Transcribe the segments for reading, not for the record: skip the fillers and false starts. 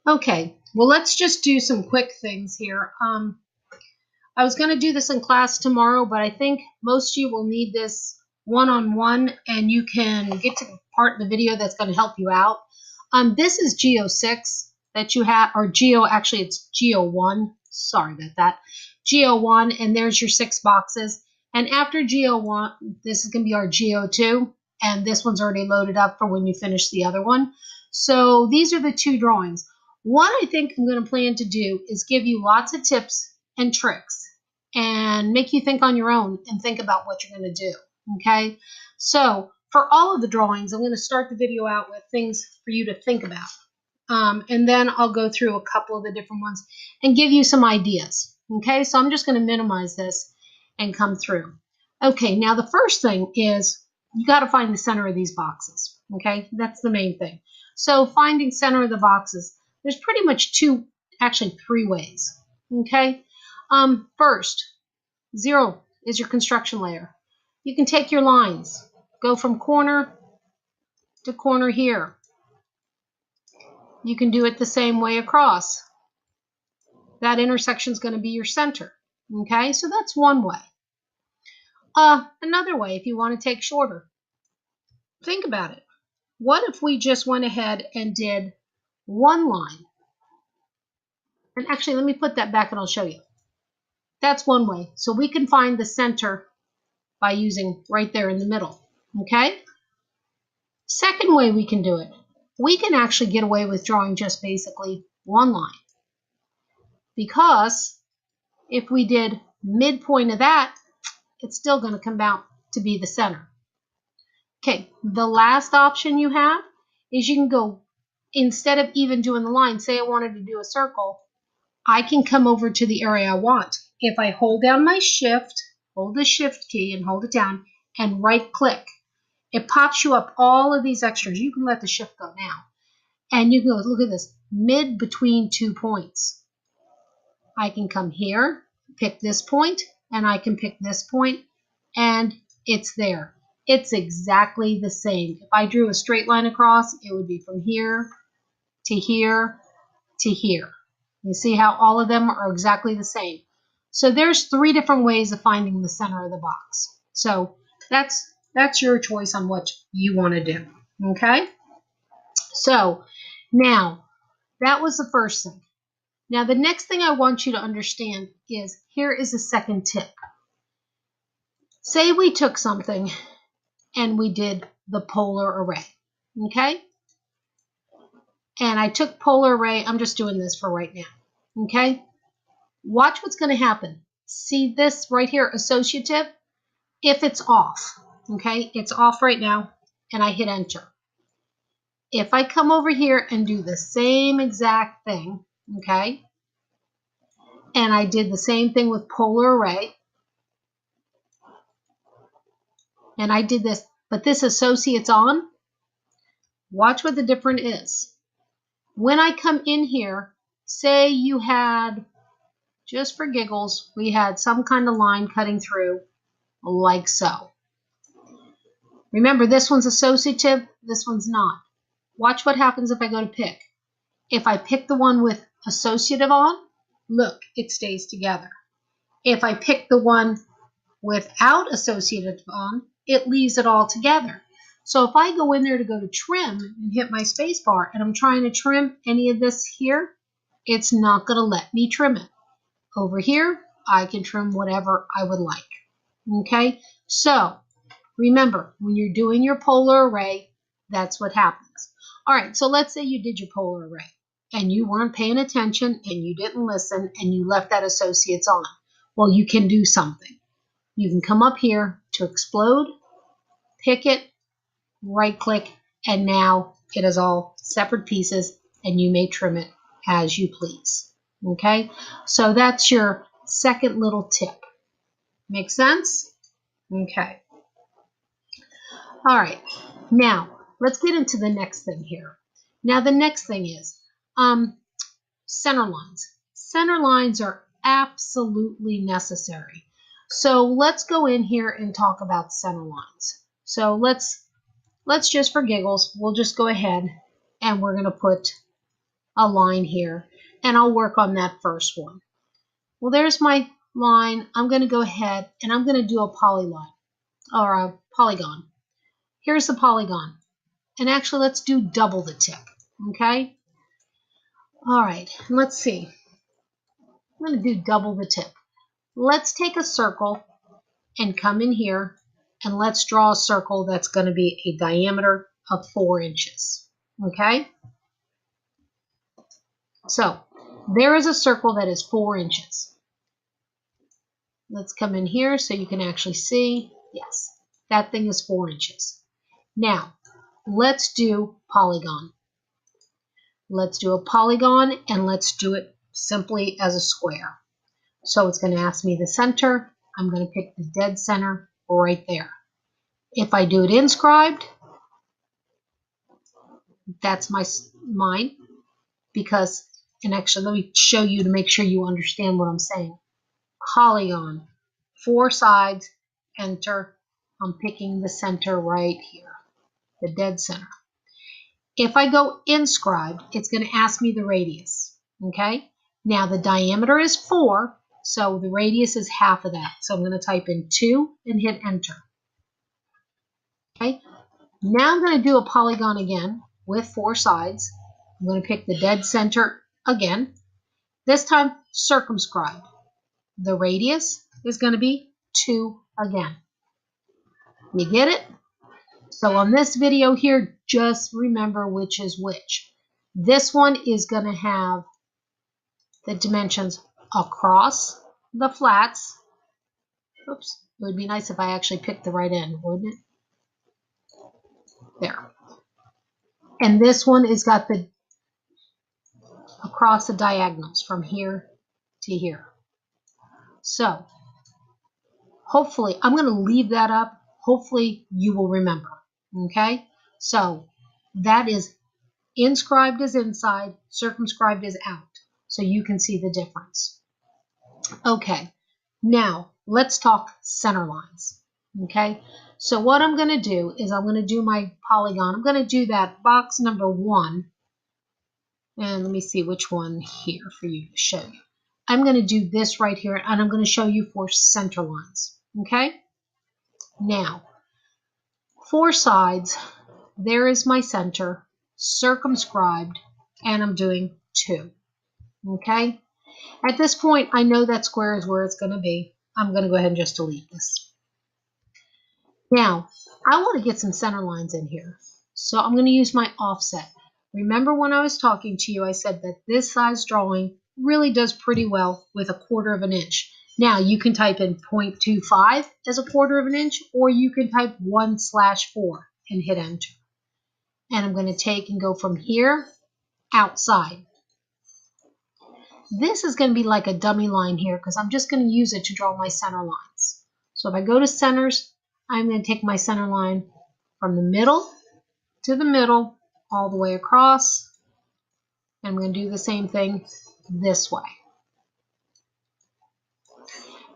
Okay, well, let's just do some quick things here. I was going to do this in class tomorrow, but I think most of you will need this one-on-one, and you can get to the part of the video that's going to help you out. This is Geo 6 that you have, or Geo, actually it's Geo 1. Sorry about that. Geo 1, and there's your 6 boxes. And after Geo 1, this is going to be our Geo 2, and this one's already loaded up for when you finish the other one. So these are the 2 drawings. What I think I'm going to plan to do is give you lots of tips and tricks and make you think on your own and think about what you're going to do, okay? So for all of the drawings, I'm going to start the video out with things for you to think about. And then I'll go through a couple of the different ones and give you some ideas, okay? So I'm just going to minimize this and come through. Okay, now the first thing is you got to find the center of these boxes, okay? That's the main thing. So finding center of the boxes, there's pretty much 3 ways, okay? First, 0 is your construction layer. You can take your lines, go from corner to corner here. You can do it the same way across. That intersection is going to be your center, okay? So that's one way. Another way, if you want to take shorter, think about it. What if we just went ahead and did one line? And actually, let me put that back and I'll show you. That's one way. So we can find the center by using right there in the middle, okay? Second way we can do it, we can actually get away with drawing just basically one line. Because if we did midpoint of that, it's still going to come out to be the center. Okay, the last option you have is you can go, instead of even doing the line, say I wanted to do a circle, I can come over to the area I want. If I hold down my shift, hold the shift key and hold it down, and right click, it pops you up all of these extras. You can let the shift go now. And you can go, look at this, mid between 2 points. I can come here, pick this point, and I can pick this point, and it's there. It's exactly the same. If I drew a straight line across, it would be from here to here to here. You see how all of them are exactly the same. So there's 3 different ways of finding the center of the box. So that's your choice on what you want to do, okay? So now, that was the first thing. Now, the next thing I want you to understand is, here is a second tip. Say we took something and we did the polar array, okay? And I took polar array, I'm just doing this for right now, okay? Watch what's going to happen. See this right here, associative? If it's off, okay? It's off right now, and I hit enter. If I come over here and do the same exact thing, okay, and I did the same thing with polar array, and I did this, but this associates on, watch what the difference is. When I come in here, say you had, just for giggles, we had some kind of line cutting through, like so. Remember, this one's associative, this one's not. Watch what happens if I go to pick. If I pick the one with associative on, look, it stays together. If I pick the one without associative on, it leaves it all together. So if I go in there to go to trim and hit my space bar and I'm trying to trim any of this here, it's not going to let me trim it. Over here, I can trim whatever I would like. Okay, so remember, when you're doing your polar array, that's what happens. All right, so let's say you did your polar array and you weren't paying attention and you didn't listen and you left that associates on. Well, you can do something. You can come up here to explode, pick it, right click, and now it is all separate pieces and you may trim it as you please. Okay, so that's your second little tip. Make sense? Okay. All right, now let's get into the next thing here. Now the next thing is center lines. Center lines are absolutely necessary. So let's go in here and talk about center lines. So let's just for giggles, we'll just go ahead and we're going to put a line here, and I'll work on that first one. Well, there's my line. I'm going to go ahead and I'm going to do a polyline or a polygon. Here's the polygon. And actually, let's do double the tip. Okay? All right, let's see. I'm going to do double the tip. Let's take a circle and come in here and let's draw a circle that's going to be a diameter of 4 inches. Okay? So there is a circle that is 4 inches. Let's come in here so you can actually see. Yes, that thing is 4 inches. Now, let's do polygon. Let's do a polygon and let's do it simply as a square. So it's going to ask me the center. I'm going to pick the dead center right there. If I do it inscribed, that's mine because, and actually let me show you to make sure you understand what I'm saying. Polygon, 4 sides, enter. I'm picking the center right here, the dead center. If I go inscribed, it's going to ask me the radius. Okay? Now the diameter is 4, so the radius is half of that. So I'm going to type in 2 and hit enter. Okay? Now I'm going to do a polygon again with 4 sides. I'm going to pick the dead center again. This time circumscribed. The radius is going to be 2 again. You get it? So on this video here, just remember which is which. This one is going to have the dimensions across the flats. Oops, it would be nice if I actually picked the right end, wouldn't it? There. And this one is got the across the diagonals from here to here. So hopefully, I'm going to leave that up. Hopefully you will remember. Okay? So that is inscribed is inside, circumscribed is out. So you can see the difference. Okay, now let's talk center lines. Okay, so what I'm going to do is I'm going to do my polygon. I'm going to do that box number 1. And let me see which one here for you to show you. I'm going to do this right here, and I'm going to show you for center lines. Okay, now 4 sides. There is my center, circumscribed, and I'm doing 2. Okay? At this point, I know that square is where it's going to be. I'm going to go ahead and just delete this. Now, I want to get some center lines in here. So I'm going to use my offset. Remember when I was talking to you, I said that this size drawing really does pretty well with 1/4 of an inch. Now, you can type in 0.25 as 1/4 of an inch, or you can type 1/4 and hit enter. And I'm going to take and go from here outside. This is going to be like a dummy line here because I'm just going to use it to draw my center lines. So if I go to centers, I'm going to take my center line from the middle to the middle, all the way across. And I'm going to do the same thing this way.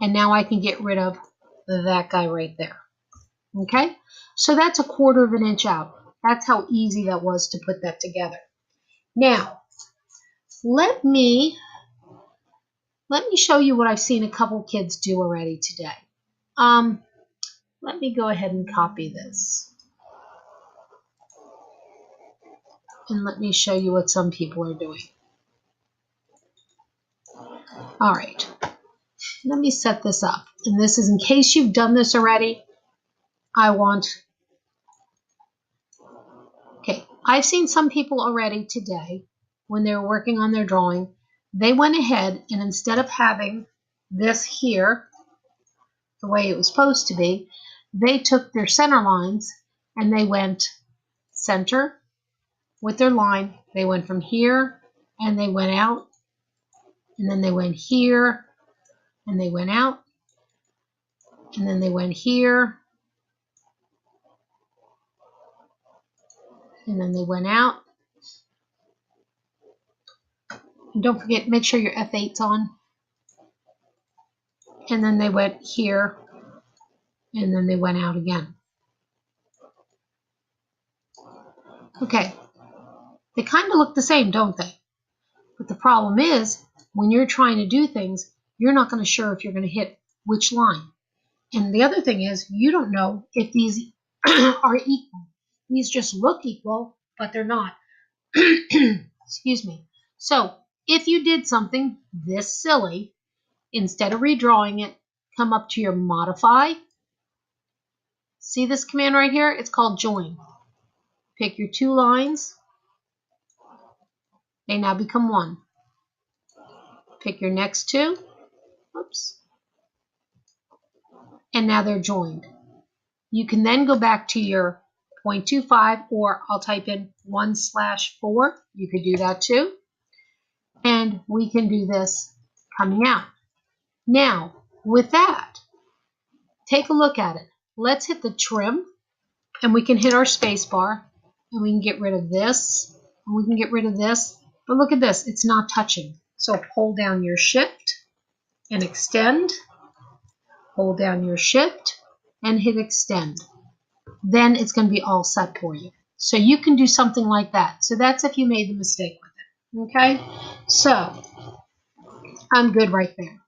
And now I can get rid of that guy right there. Okay? So that's 1/4 of an inch out. That's how easy that was to put that together. Now, let me show you what I've seen a couple kids do already today. Let me go ahead and copy this. And let me show you what some people are doing. All right. Let me set this up. And this is in case you've done this already. Okay, I've seen some people already today, when they were working on their drawing, they went ahead and instead of having this here, the way it was supposed to be, they took their center lines and they went center with their line. They went from here and they went out, and then they went here and they went out, and then they went here, and then they went out. And don't forget, make sure your F8's on. And then they went here, and then they went out again. Okay, they kind of look the same, don't they? But the problem is, when you're trying to do things, you're not going to sure if you're going to hit which line. And the other thing is, you don't know if these are equal. These just look equal, but they're not. Excuse me. So if you did something this silly, instead of redrawing it, come up to your modify. See this command right here? It's called join. Pick your two lines. They now become one. Pick your next two. Oops. And now they're joined. You can then go back to your 0.25, or I'll type in 1/4. You could do that too. And we can do this coming out. Now, with that, take a look at it. Let's hit the trim, and we can hit our space bar, and we can get rid of this, and we can get rid of this. But look at this, it's not touching. So hold down your shift and extend. Hold down your shift and hit extend. Then it's going to be all set for you. So you can do something like that. So that's if you made the mistake with it. Okay? So I'm good right there.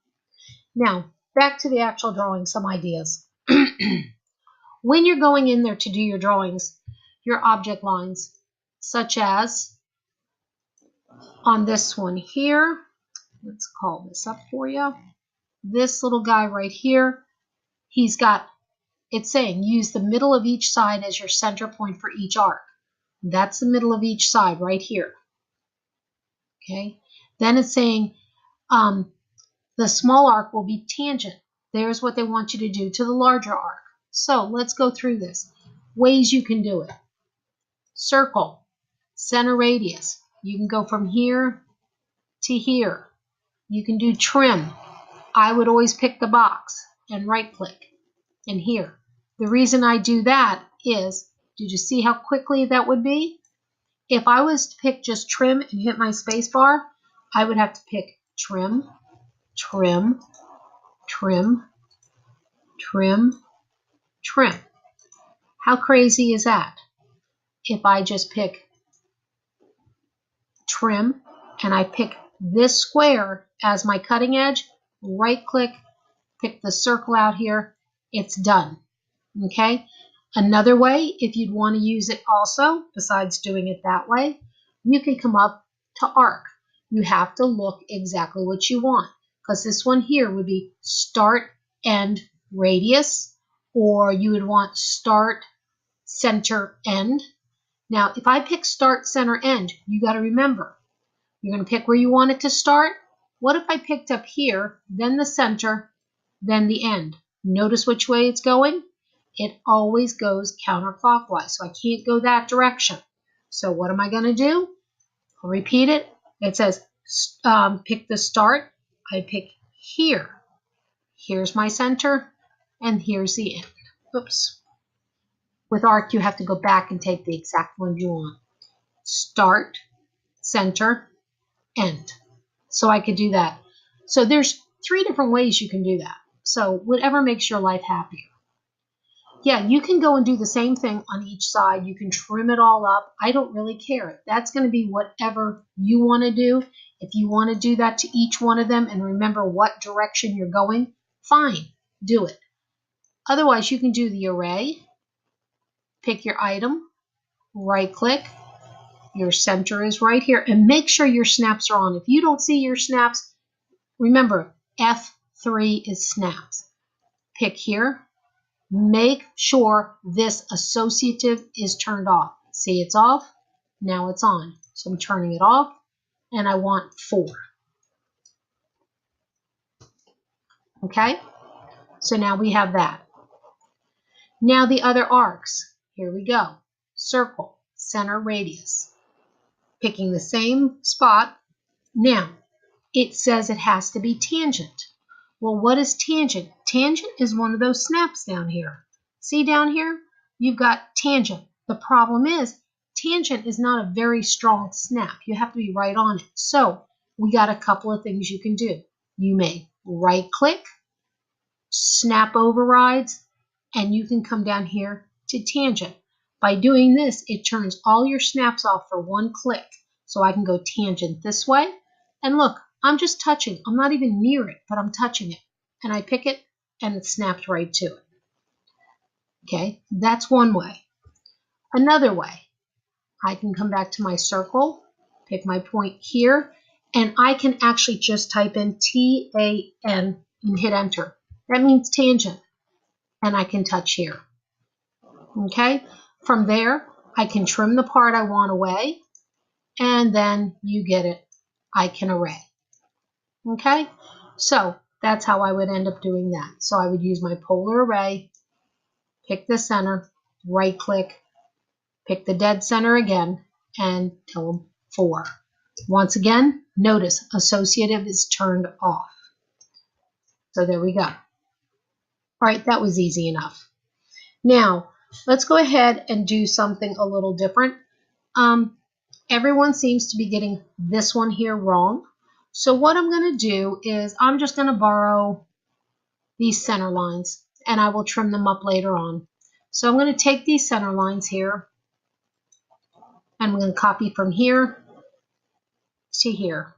Now, back to the actual drawing, some ideas. When you're going in there to do your drawings, your object lines, such as on this one here, let's call this up for you. This little guy right here, he's got, it's saying use the middle of each side as your center point for each arc. That's the middle of each side right here. Okay. Then it's saying the small arc will be tangent. There's what they want you to do to the larger arc. So let's go through this. Ways you can do it. Circle, center radius. You can go from here to here. You can do trim. I would always pick the box and right click and here. The reason I do that is, did you see how quickly that would be? If I was to pick just trim and hit my space bar, I would have to pick trim, trim, trim, trim, trim. How crazy is that? If I just pick trim and I pick this square as my cutting edge, right click, pick the circle out here, it's done. Okay? Another way, if you'd want to use it also, besides doing it that way, you can come up to arc. You have to look exactly what you want, because this one here would be start, end, radius, or you would want start, center, end. Now, if I pick start, center, end, you got to remember, you're going to pick where you want it to start. What if I picked up here, then the center, then the end? Notice which way it's going? It always goes counterclockwise, so I can't go that direction. So what am I going to do? I'll repeat it. It says pick the start. I pick here. Here's my center, and here's the end. Oops. With arc, you have to go back and take the exact one you want. Start, center, end. So I could do that. So there's 3 different ways you can do that. So whatever makes your life happier. Yeah, you can go and do the same thing on each side. You can trim it all up. I don't really care. That's going to be whatever you want to do. If you want to do that to each one of them and remember what direction you're going, fine, do it. Otherwise, you can do the array, pick your item, right click, your center is right here, and make sure your snaps are on. If you don't see your snaps, remember F3 is snaps. Pick here. Make sure this associative is turned off. See, it's off. Now it's on. So I'm turning it off, and I want 4. Okay? So now we have that. Now the other arcs. Here we go. Circle, center, radius. Picking the same spot. Now, it says it has to be tangent. Well, what is tangent? Tangent is one of those snaps down here. See down here? You've got tangent. The problem is, tangent is not a very strong snap. You have to be right on it. So, we got a couple of things you can do. You may right click, snap overrides, and you can come down here to tangent. By doing this, it turns all your snaps off for one click. So I can go tangent this way, And look, I'm just touching. I'm not even near it, but I'm touching it. And I pick it, and it snapped right to it. Okay, that's one way. Another way, I can come back to my circle, pick my point here, and I can actually just type in TAN and hit enter. That means tangent, and I can touch here. Okay, from there, I can trim the part I want away, and then you get it, I can array. Okay, so that's how I would end up doing that. So I would use my polar array, pick the center, right click, pick the dead center again, and tell them 4. Once again, notice associative is turned off. So there we go. All right, that was easy enough. Now, let's go ahead and do something a little different. Everyone seems to be getting this one here wrong. So what I'm going to do is I'm just going to borrow these center lines, and I will trim them up later on. So I'm going to take these center lines here, and I'm going to copy from here to here.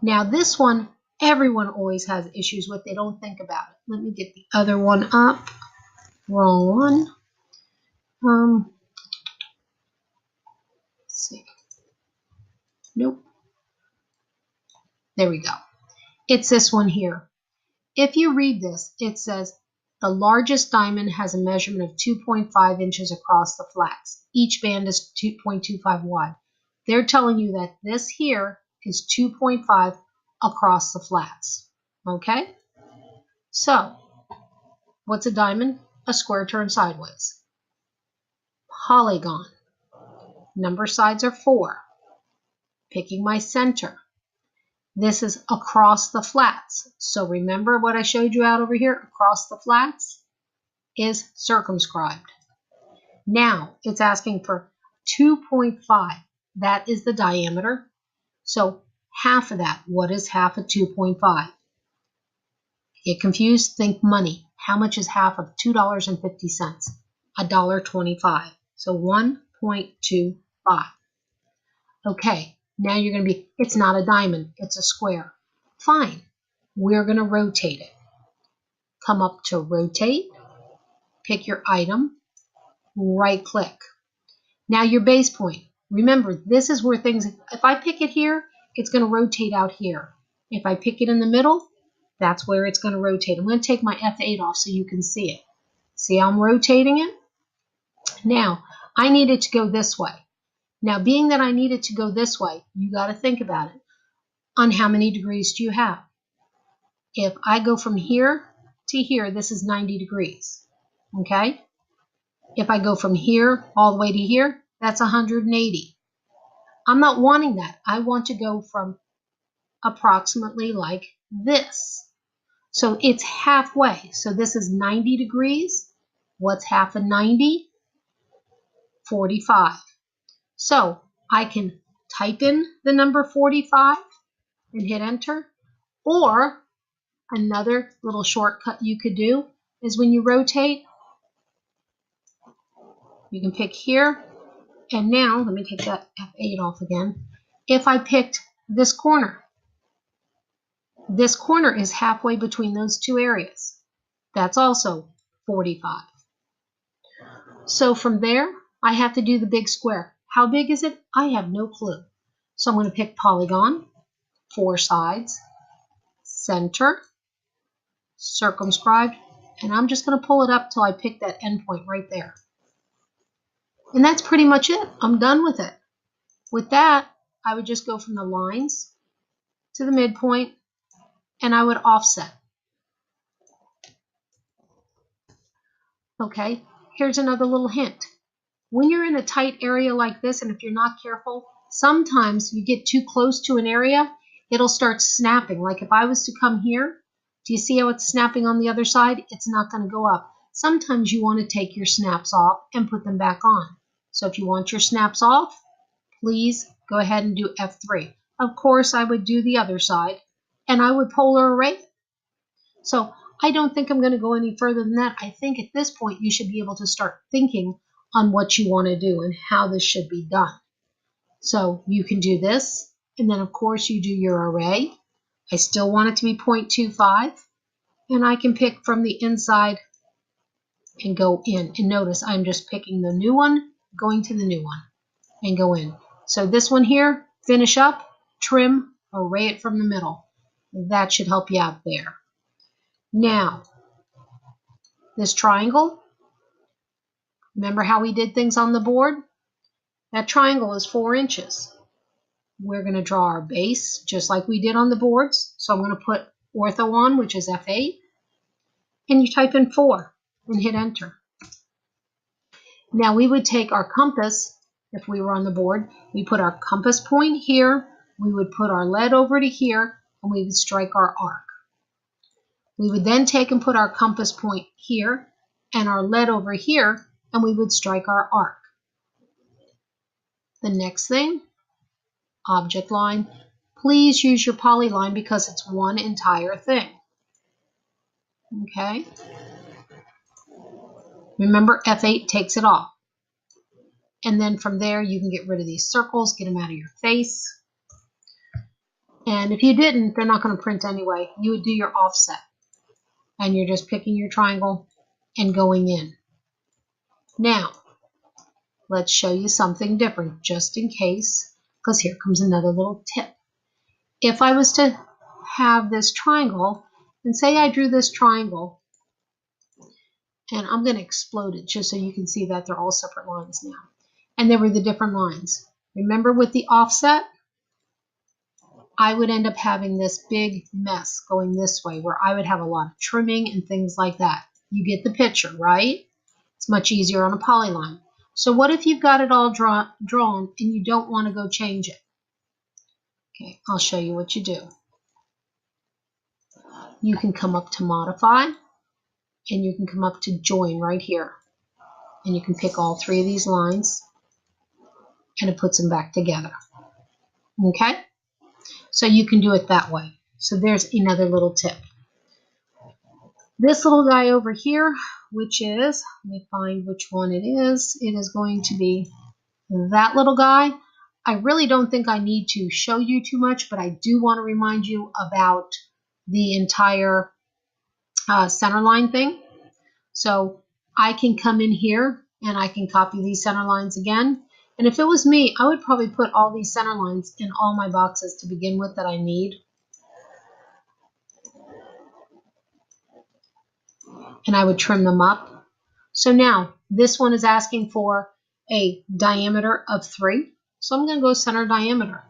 Now this one, everyone always has issues with. They don't think about it. Let me get the other one up. Wrong one. Let's see. Nope. There we go. It's this one here. If you read this, it says the largest diamond has a measurement of 2.5 inches across the flats. Each band is 2.25 wide. They're telling you that this here is 2.5 across the flats. Okay? So, what's a diamond? A square turned sideways. Polygon. Number sides are 4. Picking my center. This is across the flats. So remember what I showed you out over here? Across the flats is circumscribed. Now it's asking for 2.5. That is the diameter. So half of that. What is half of 2.5? Get confused? Think money. How much is half of $2.50? $1.25. So 1.25. Okay. Now you're going to be, it's not a diamond, it's a square. Fine. We're going to rotate it. Come up to rotate, pick your item, right click. Now your base point. Remember, this is where things, if I pick it here, it's going to rotate out here. If I pick it in the middle, that's where it's going to rotate. I'm going to take my F8 off so you can see it. See how I'm rotating it? Now, I need it to go this way. Now, being that I need it to go this way, you got to think about it. On how many degrees do you have? If I go from here to here, this is 90 degrees. Okay? If I go from here all the way to here, that's 180. I'm not wanting that. I want to go from approximately like this. So it's halfway. So this is 90 degrees. What's half of 90? 45. So I can type in the number 45 and hit enter. Or another little shortcut you could do is when you rotate, you can pick here. And now, let me take that F8 off again. If I picked this corner is halfway between those two areas. That's also 45. So from there, I have to do the big square. How big is it? I have no clue. So I'm going to pick Polygon, 4 sides, center, circumscribed, and I'm just going to pull it up till I pick that endpoint right there. And that's pretty much it. I'm done with it. With that, I would just go from the lines to the midpoint, and I would offset. Okay, here's another little hint. When you're in a tight area like this, and if you're not careful, sometimes you get too close to an area, it'll start snapping. Like if I was to come here, do you see how it's snapping on the other side? It's not going to go up. Sometimes you want to take your snaps off and put them back on. So if you want your snaps off, please go ahead and do F3. Of course, I would do the other side, and I would polar array it. So I don't think I'm going to go any further than that. I think at this point, you should be able to start thinking on what you want to do and how this should be done. So you can do this And then of course you do your array. I still want it to be 0.25, and I can pick from the inside and go in. And notice I'm just picking the new one, going to the new one, and go in. So this one here, finish up, trim, array it from the middle. That should help you out there. Now, this triangle, remember how we did things on the board? That triangle is 4 inches. We're going to draw our base just like we did on the boards. So I'm going to put ortho on, which is F8, and you type in 4 and hit enter. Now we would take our compass, if we were on the board, we put our compass point here, we would put our lead over to here, and we would strike our arc. We would then take and put our compass point here and our lead over here, and we would strike our arc. The next thing, object line. Please use your polyline because it's one entire thing. Okay? Remember, F8 takes it off. And then from there, you can get rid of these circles, get them out of your face. And if you didn't, they're not going to print anyway. You would do your offset. And you're just picking your triangle and going in. Now, let's show you something different, just in case, because here comes another little tip. If I was to have this triangle, and say I drew this triangle, and I'm going to explode it just so you can see that they're all separate lines now. And there were the different lines. Remember with the offset, I would end up having this big mess going this way where I would have a lot of trimming and things like that. You get the picture, right? It's much easier on a polyline. So what if you've got it all drawn and you don't want to go change it? Okay, I'll show you what you do. You can come up to modify, and you can come up to join right here. And you can pick all 3 of these lines, and it puts them back together. Okay? So you can do it that way. So there's another little tip. This little guy over here, which is, let me find which one it is. It is going to be that little guy. I really don't think I need to show you too much, but I do want to remind you about the entire center line thing. So I can come in here and I can copy these center lines again. And if it was me, I would probably put all these center lines in all my boxes to begin with that I need. And I would trim them up. So now this one is asking for a diameter of 3. So I'm going to go center diameter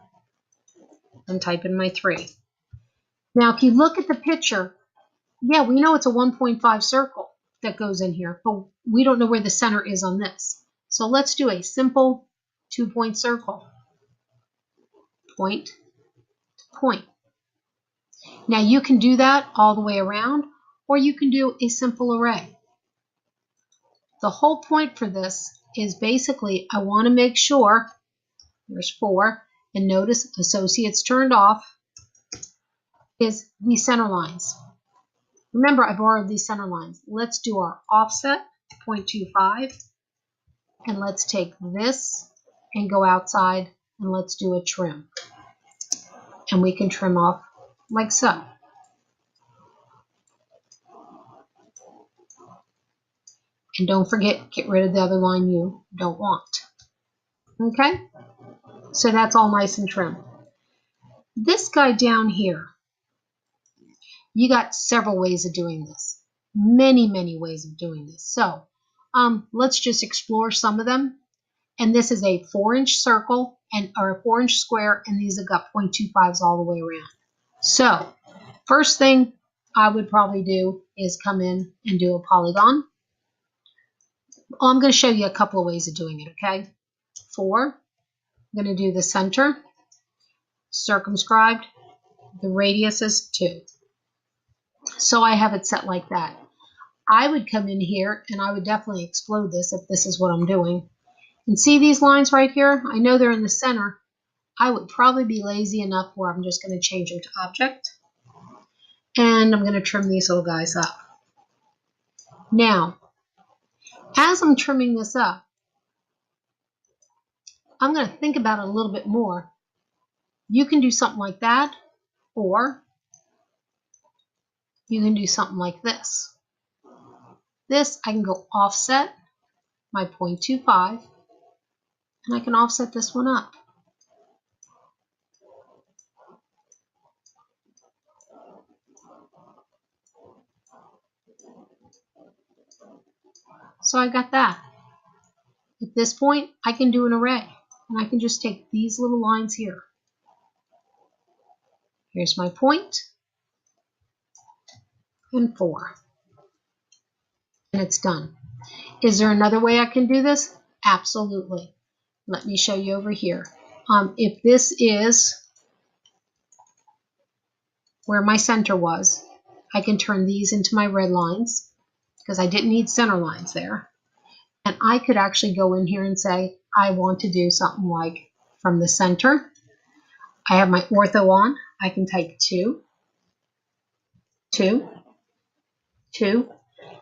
and type in my 3. Now if you look at the picture, yeah, we know it's a 1.5 circle that goes in here, but we don't know where the center is on this. So let's do a simple 2-point circle. Point to point. Now you can do that all the way around, or you can do a simple array. The whole point for this is basically I want to make sure, there's 4, and notice associates turned off, is these center lines. Remember, I borrowed these center lines. Let's do our offset, 0.25, and let's take this and go outside, and let's do a trim. And we can trim off like so. And don't forget, get rid of the other line you don't want. Okay? So that's all nice and trim. This guy down here, you got several ways of doing this. Many, many ways of doing this. So let's just explore some of them. And this is a 4-inch circle or a 4-inch square, and these have got 0.25s all the way around. So first thing I would probably do is come in and do a polygon. Well, I'm going to show you a couple of ways of doing it, okay? 4, I'm going to do the center, circumscribed, the radius is 2. So I have it set like that. I would come in here and I would definitely explode this if this is what I'm doing. And see these lines right here? I know they're in the center. I would probably be lazy enough where I'm just going to change them to object. And I'm going to trim these little guys up. Now, as I'm trimming this up, I'm going to think about it a little bit more. You can do something like that, or you can do something like this. This, I can go offset my 0.25, and I can offset this one up. So I got that. At this point, I can do an array, and I can just take these little lines here. Here's my point, and 4. And it's done. Is there another way I can do this? Absolutely. Let me show you over here. If this is where my center was, I can turn these into my red lines because I didn't need center lines there. And I could actually go in here and say, I want to do something like from the center. I have my ortho on. I can type 2, 2, 2.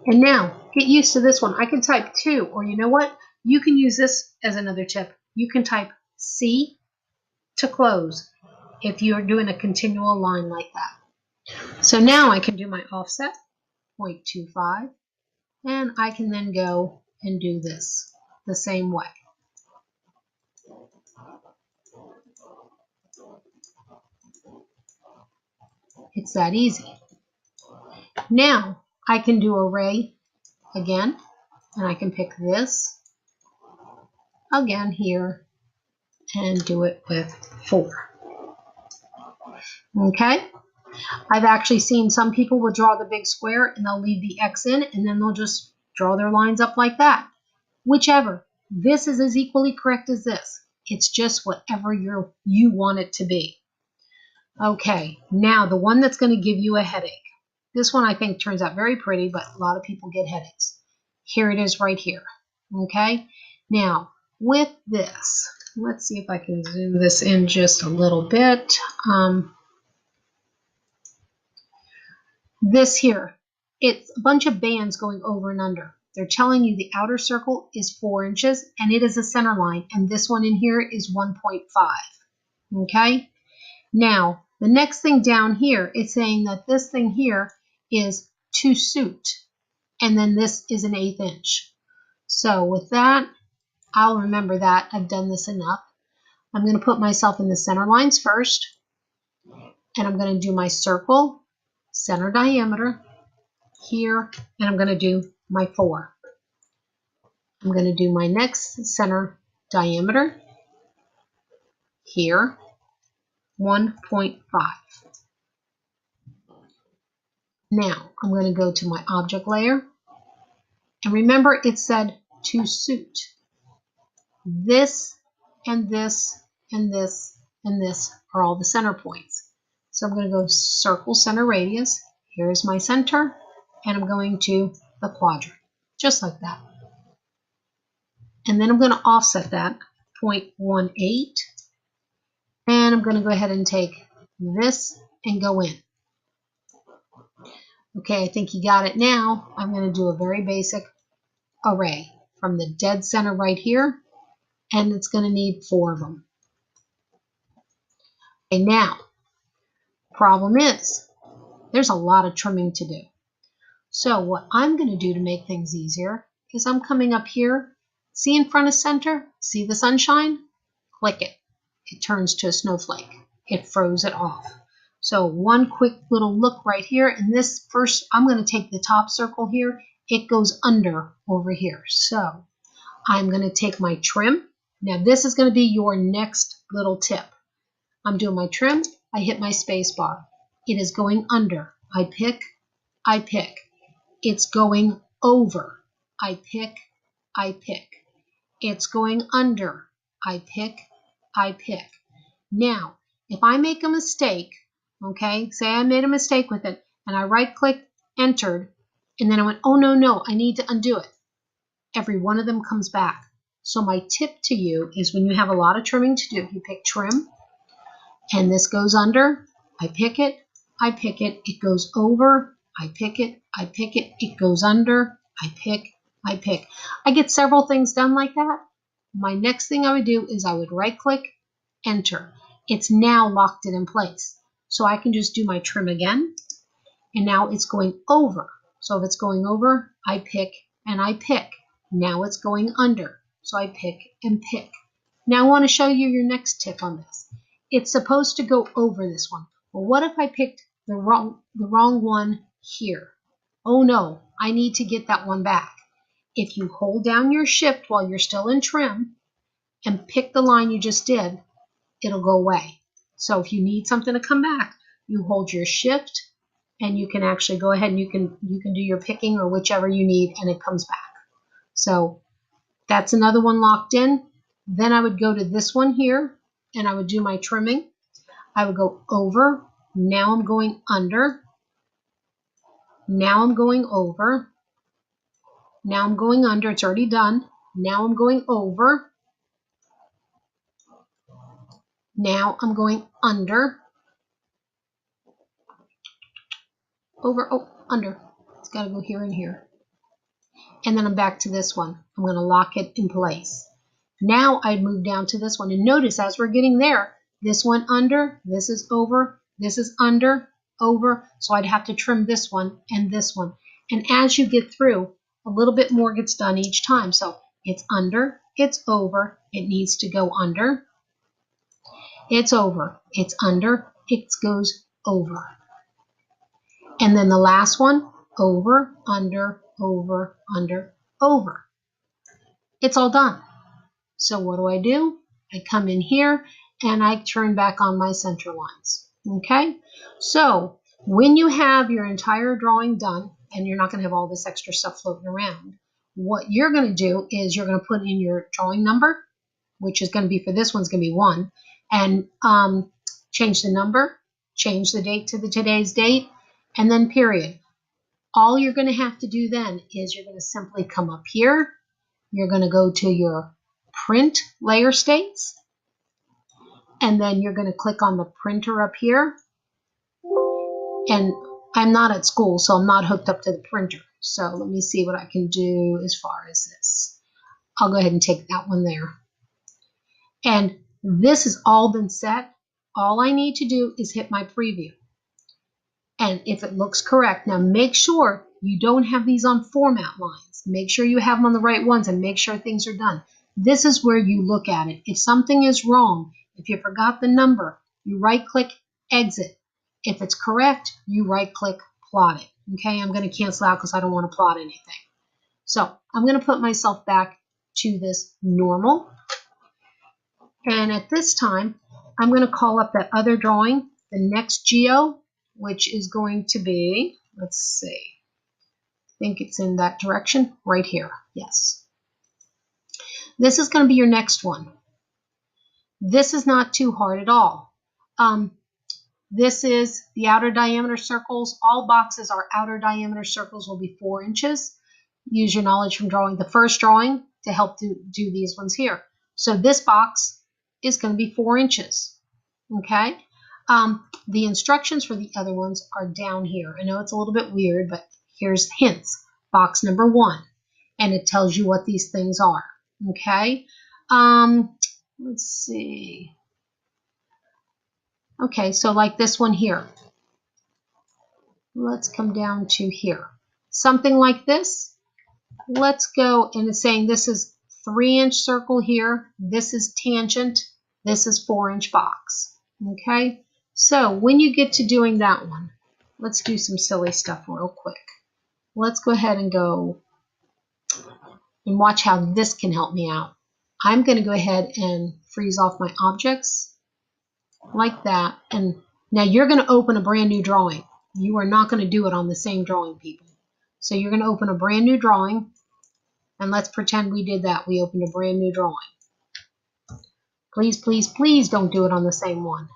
And now, get used to this one. I can type 2, or you know what? You can use this as another tip. You can type C to close if you're doing a continual line like that. So now I can do my offset, 0.25, and I can then go and do this the same way. It's that easy. Now I can do array again, and I can pick this again here and do it with 4. Okay? I've actually seen some people will draw the big square and they'll leave the X in, and then they'll just draw their lines up like that. Whichever. This is as equally correct as this. It's just whatever you want it to be. Okay, now the one that's going to give you a headache. This one I think turns out very pretty, but a lot of people get headaches. Here it is right here. Okay, now with this, let's see if I can zoom this in just a little bit. This here, it's a bunch of bands going over and under. They're telling you the outer circle is 4 inches, and it is a center line, and this one in here is 1.5. Okay? Now, the next thing down here is saying that this thing here is to suit, and then this is an 1/8 inch. So with that, I'll remember that. I've done this enough. I'm going to put myself in the center lines first, and I'm going to do my circle, center diameter here, and I'm going to do my 4. I'm going to do my next center diameter here, 1.5. Now I'm going to go to my object layer, and remember it said to suit. This and this and this and this are all the center points. So I'm going to go circle center radius. Here's my center, and I'm going to the quadrant, just like that. And then I'm going to offset that 0.18, and I'm going to go ahead and take this and go in. Okay, I think you got it now. I'm going to do a very basic array from the dead center right here, and it's going to need 4 of them. Okay, now, problem is, there's a lot of trimming to do. So what I'm going to do to make things easier is I'm coming up here, see in front of center, see the sunshine? Click it. It turns to a snowflake. It froze it off. So one quick little look right here, and this first, I'm going to take the top circle here. It goes under over here. So I'm going to take my trim. Now this is going to be your next little tip. I'm doing my trim. I hit my space bar. It is going under. I pick. It's going over. I pick. It's going under. I pick. Now, if I make a mistake, okay, say I made a mistake with it, and I right-click, entered, and then I went, oh, no, I need to undo it. Every one of them comes back. So my tip to you is when you have a lot of trimming to do, you pick trim, and this goes under, I pick it, it goes over, I pick it, it goes under, I pick. I get several things done like that. My next thing I would do is I would right-click, enter. it's now locked it in place. So I can just do my trim again, and now it's going over. So if it's going over, I pick and I pick. Now it's going under, so I pick and pick. Now I want to show you your next tip on this. It's supposed to go over this one. Well, what if I picked the wrong one here? Oh no, I need to get that one back. If you hold down your shift while you're still in trim and pick the line you just did, it'll go away. So if you need something to come back, you hold your shift and you can actually go ahead and you can do your picking or whichever you need, and it comes back. So that's another one locked in. Then I would go to this one here and I would do my trimming. I would go over. Now I'm going under. Now I'm going over. Now I'm going under. It's already done. Now I'm going over. Now I'm going under. Over, oh, under. It's got to go here and here. And then I'm back to this one. I'm going to lock it in place. Now I'd move down to this one. And notice as we're getting there, this went under, this is over, this is under, over. So I'd have to trim this one and this one. And as you get through, a little bit more gets done each time. So it's under, it's over, it needs to go under. It's over, it's under, it goes over. And then the last one, over, under, over, under, over. It's all done. So what do? I come in here and I turn back on my center lines. Okay? So when you have your entire drawing done, and you're not going to have all this extra stuff floating around, what you're going to do is you're going to put in your drawing number, which is going to be, for this one's going to be 1, and change the number, change the date to the today's date, and then period. All you're going to have to do then is you're going to simply come up here. You're going to go to your print layer states, and then you're going to click on the printer up here. And I'm not at school, so I'm not hooked up to the printer. So let me see what I can do as far as this. I'll go ahead and take that one there. And this has all been set. All I need to do is hit my preview. And if it looks correct, now make sure you don't have these on format lines. Make sure you have them on the right ones and make sure things are done. This is where you look at it. If something is wrong, if you forgot the number, you right-click, exit. If it's correct, you right-click, plot it. Okay, I'm going to cancel out because I don't want to plot anything. So I'm going to put myself back to this normal. And at this time, I'm going to call up that other drawing, the next geo, which is going to be, let's see, I think it's in that direction, right here. Yes. This is going to be your next one. This is not too hard at all. This is the outer diameter circles. All boxes are outer diameter circles will be 4 inches. Use your knowledge from drawing the first drawing to help do these ones here. So this box is going to be 4 inches. Okay. The instructions for the other ones are down here. I know it's a little bit weird, but here's hints. Box number 1, and it tells you what these things are. Okay. Let's see. Okay, so like this one here. Let's come down to here. Something like this. Let's go, and it's saying this is 3-inch circle here. This is tangent. This is 4-inch box. Okay, so when you get to doing that one, let's do some silly stuff real quick. Let's go ahead and go and watch how this can help me out. I'm going to go ahead and freeze off my objects like that. And now you're going to open a brand new drawing. You are not going to do it on the same drawing, people. So you're going to open a brand new drawing. And let's pretend we did that. We opened a brand new drawing. Please, please, please don't do it on the same one.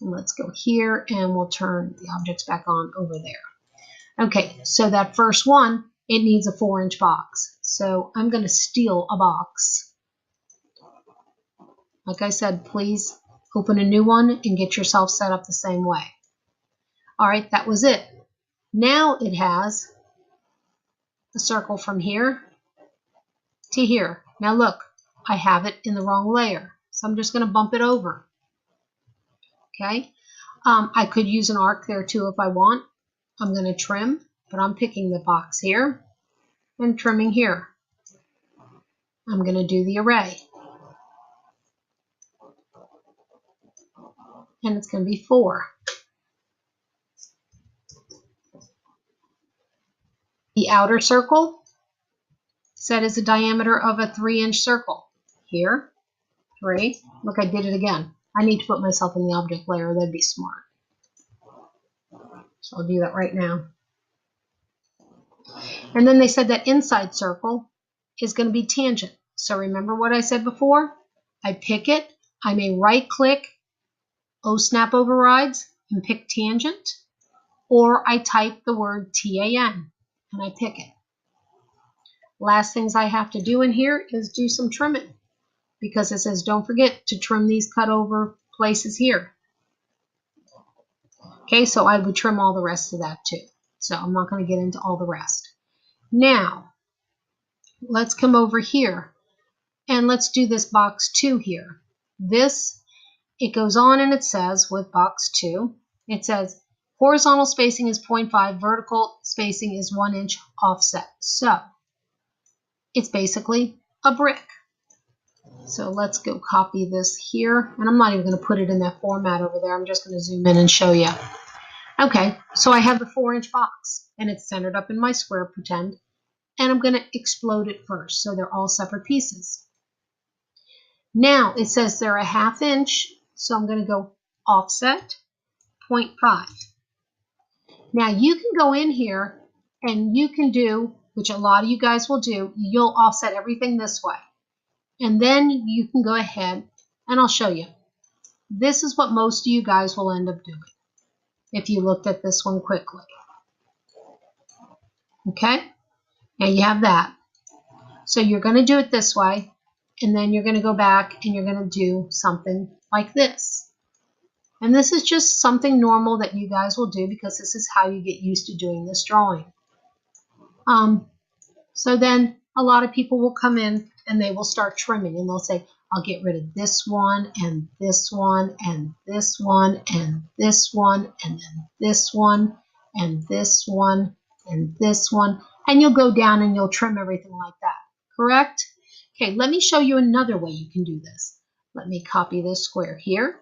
And let's go here and we'll turn the objects back on over there. Okay, so that first one, it needs a 4-inch box. So I'm going to steal a box. Like I said, please open a new one and get yourself set up the same way. All right, that was it. Now it has the circle from here to here. Now look, I have it in the wrong layer. So I'm just going to bump it over. Okay. I could use an arc there too if I want. I'm going to trim, but I'm picking the box here and trimming here. I'm going to do the array. And it's going to be 4. The outer circle set is the diameter of a 3-inch circle. Here, 3. Look, I did it again. I need to put myself in the object layer. That'd be smart. So I'll do that right now. And then they said that inside circle is going to be tangent. So remember what I said before? I pick it. I may right-click, snap overrides, and pick tangent. Or I type the word TAN, and I pick it. Last things I have to do in here is do some trimming, because it says don't forget to trim these cut over places here. Okay, so I would trim all the rest of that too. So I'm not going to get into all the rest. Now, let's come over here and let's do this box 2 here. This, it goes on and it says with box 2, it says horizontal spacing is 0.5, vertical spacing is 1 inch offset. So it's basically a brick. So let's go copy this here. And I'm not even going to put it in that format over there. I'm just going to zoom in and show you. Okay, so I have the 4-inch box and it's centered up in my square, pretend. And I'm going to explode it first. So they're all separate pieces. Now it says they're a 1/2 inch. So I'm going to go offset 0.5. Now you can go in here and you can do, which a lot of you guys will do, you'll offset everything this way. And then you can go ahead and I'll show you. This is what most of you guys will end up doing if you looked at this one quickly. Okay? Now you have that. So you're going to do it this way, and then you're going to go back and you're going to do something like this. And this is just something normal that you guys will do because this is how you get used to doing this drawing. So then a lot of people will come in and they will start trimming and they'll say, I'll get rid of this one and this one and this one and this one and then this one and this one and this one. And you'll go down and you'll trim everything like that. Correct? Okay, let me show you another way you can do this. Let me copy this square here.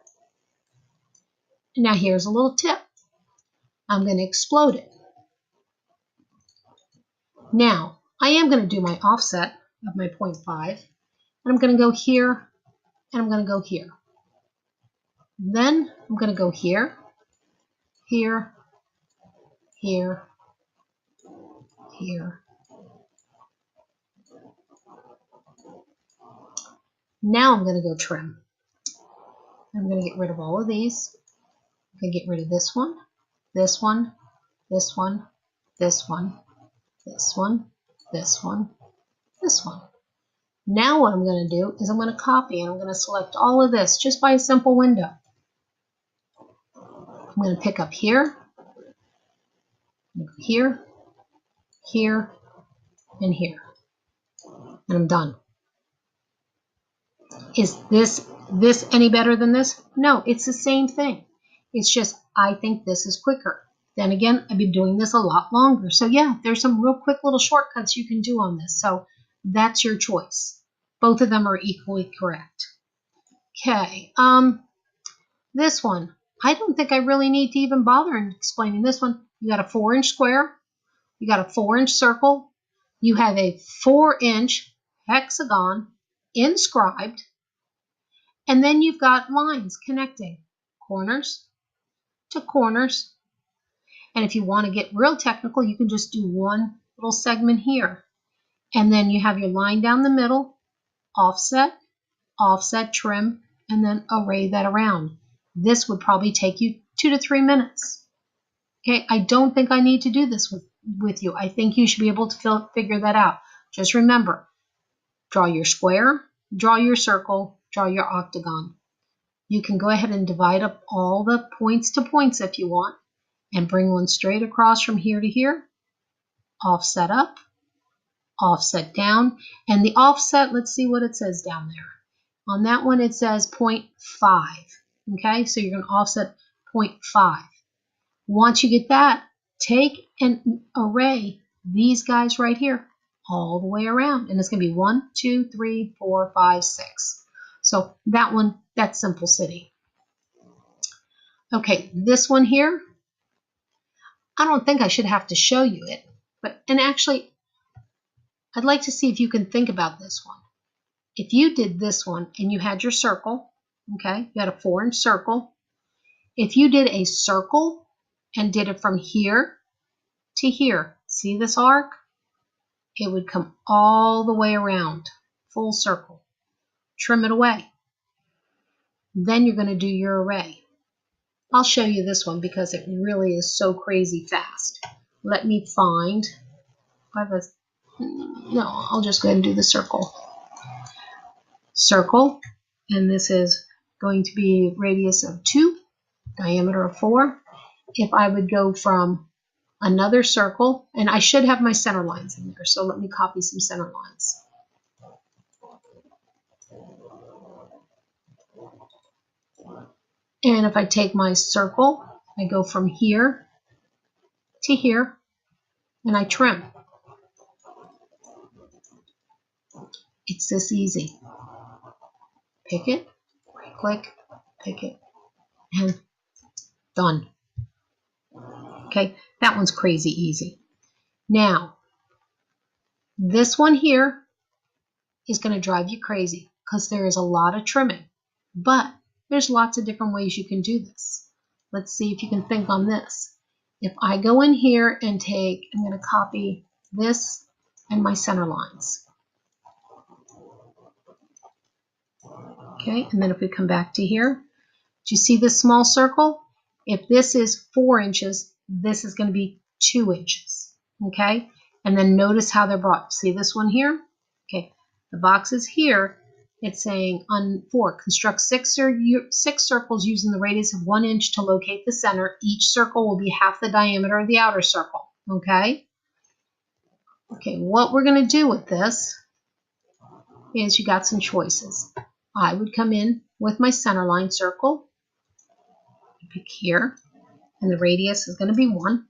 Now here's a little tip. I'm going to explode it. Now, I am going to do my offset of my 0.5. And I'm going to go here and I'm going to go here. Then I'm going to go here, here, here, here. Now I'm going to go trim. I'm going to get rid of all of these. I'm going to get rid of this one, this one, this one, this one, this one, this one, this one. Now what I'm going to do is I'm going to copy and I'm going to select all of this just by a simple window. I'm going to pick up here, here, here, and here. And I'm done. Is this any better than this? No, it's the same thing. It's just I think this is quicker. Then again, I've been doing this a lot longer. So yeah, there's some real quick little shortcuts you can do on this. So that's your choice. Both of them are equally correct. Okay, this one. I don't think I really need to even bother in explaining this one. You got a 4-inch square. You got a 4-inch circle. You have a 4-inch hexagon inscribed. And then you've got lines connecting corners to corners. And if you want to get real technical, you can just do one little segment here. And then you have your line down the middle, offset, offset, trim, and then array that around. This would probably take you 2 to 3 minutes. Okay, I don't think I need to do this with you. I think you should be able to figure that out. Just remember, draw your square, draw your circle, draw your octagon. You can go ahead and divide up all the points to points if you want and bring one straight across from here to here. Offset up, offset down, and the offset, let's see what it says down there. On that one it says 0.5. Okay, so you're going to offset 0.5. Once you get that, take and array these guys right here all the way around. And it's going to be 1, 2, 3, 4, 5, 6. So that one, that's Simple City. Okay, this one here, I don't think I should have to show you it. And actually, I'd like to see if you can think about this one. If you did this one and you had your circle, okay, you had a 4-inch circle. If you did a circle and did it from here to here, see this arc? It would come all the way around, full circle. Trim it away. Then you're going to do your array. I'll show you this one because it really is so crazy fast. Let me find, no, I'll just go ahead and do the circle. Circle, and this is going to be radius of 2, diameter of 4. If I would go from another circle, and I should have my center lines in there, so let me copy some center lines. And if I take my circle, I go from here to here, and I trim. It's this easy. Pick it, right click, pick it, and done. Okay, that one's crazy easy. Now, this one here is going to drive you crazy because there is a lot of trimming, but there's lots of different ways you can do this. Let's see if you can think on this. If I go in here and take, I'm going to copy this and my center lines. Okay, and then if we come back to here, do you see this small circle? If this is 4 inches, this is going to be 2 inches. Okay, and then notice how they're brought. See this one here? Okay, the box is here. It's saying on 4, construct 6 circles using the radius of 1 inch to locate the center. Each circle will be half the diameter of the outer circle. Okay? Okay, what we're going to do with this is you got some choices. I would come in with my center line circle, pick here, and the radius is going to be 1.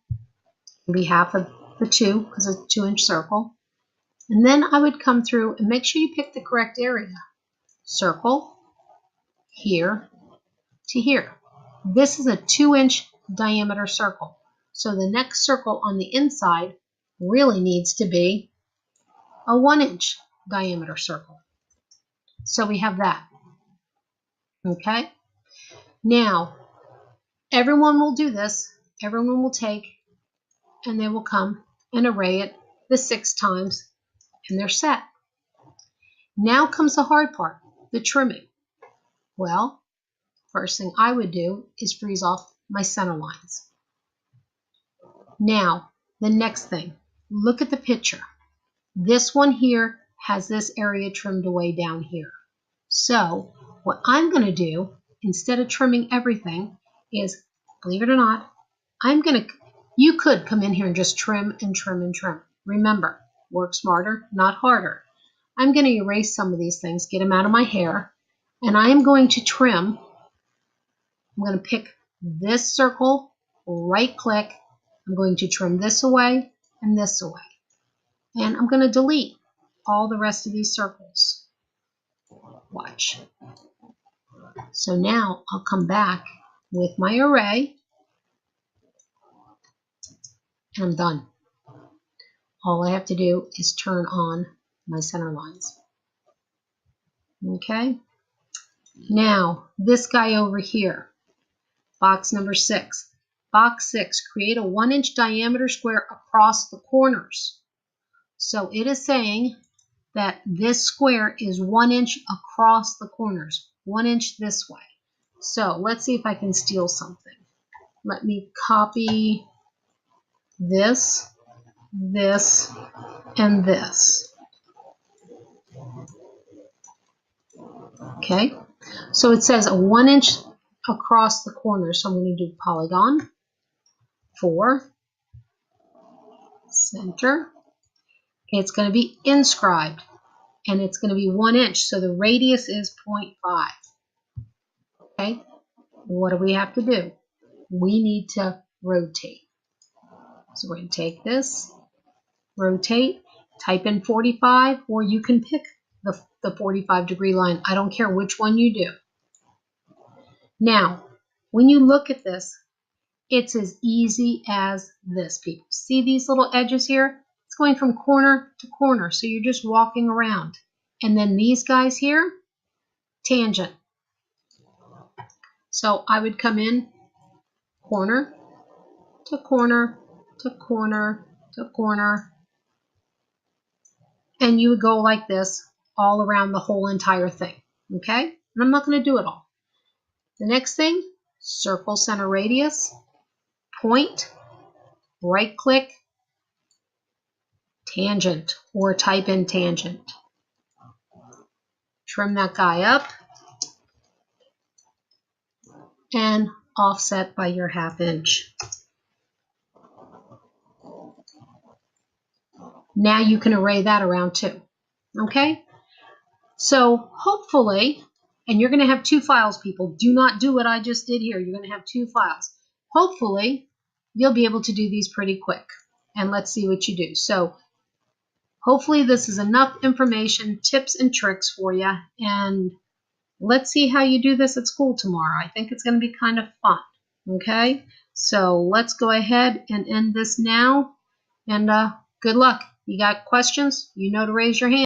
It'll be half of the 2 because it's a 2-inch circle. And then I would come through and make sure you pick the correct area. Circle, here to here. This is a 2-inch diameter circle. So the next circle on the inside really needs to be a 1-inch diameter circle. So we have that. Okay? Now, everyone will do this. Everyone will take and they will come and array it the 6 times and they're set. Now comes the hard part, the trimming. Well, first thing I would do is freeze off my center lines. Now, the next thing, look at the picture. This one here has this area trimmed away down here. So what I'm going to do, instead of trimming everything, is, believe it or not, you could come in here and just trim and trim and trim. Remember, work smarter, not harder. I'm going to erase some of these things, get them out of my hair, and I am going to trim. I'm going to pick this circle, right click. I'm going to trim this away and this away. And I'm going to delete all the rest of these circles. Watch. So now I'll come back with my array and I'm done. All I have to do is turn on my center lines. Okay. Now this guy over here, box number 6. Box 6, create a 1-inch diameter square across the corners. So it is saying that this square is 1 inch across the corners, 1 inch this way. So let's see if I can steal something. Let me copy this, this, and this. Okay, so it says a 1 inch across the corner. So I'm going to do Polygon, 4, center. It's going to be inscribed, and it's going to be 1 inch. So the radius is 0.5. Okay, what do we have to do? We need to rotate. So we're going to take this, rotate, type in 45, or you can pick the 45-degree line. I don't care which one you do. Now, when you look at this, it's as easy as this, people. See these little edges here? It's going from corner to corner, so you're just walking around. And then these guys here, tangent. So I would come in corner to corner to corner to corner, and you would go like this all around the whole entire thing, okay? And I'm not going to do it all. The next thing, circle center radius, point, right click, tangent, or type in tangent. Trim that guy up and offset by your 1/2 inch. Now you can array that around too, okay? So hopefully, and you're going to have 2 files, people. Do not do what I just did here. You're going to have 2 files. Hopefully, you'll be able to do these pretty quick. And let's see what you do. So hopefully this is enough information, tips and tricks for you. And let's see how you do this at school tomorrow. I think it's going to be kind of fun. Okay? So let's go ahead and end this now. And good luck. You got questions? You know to raise your hand.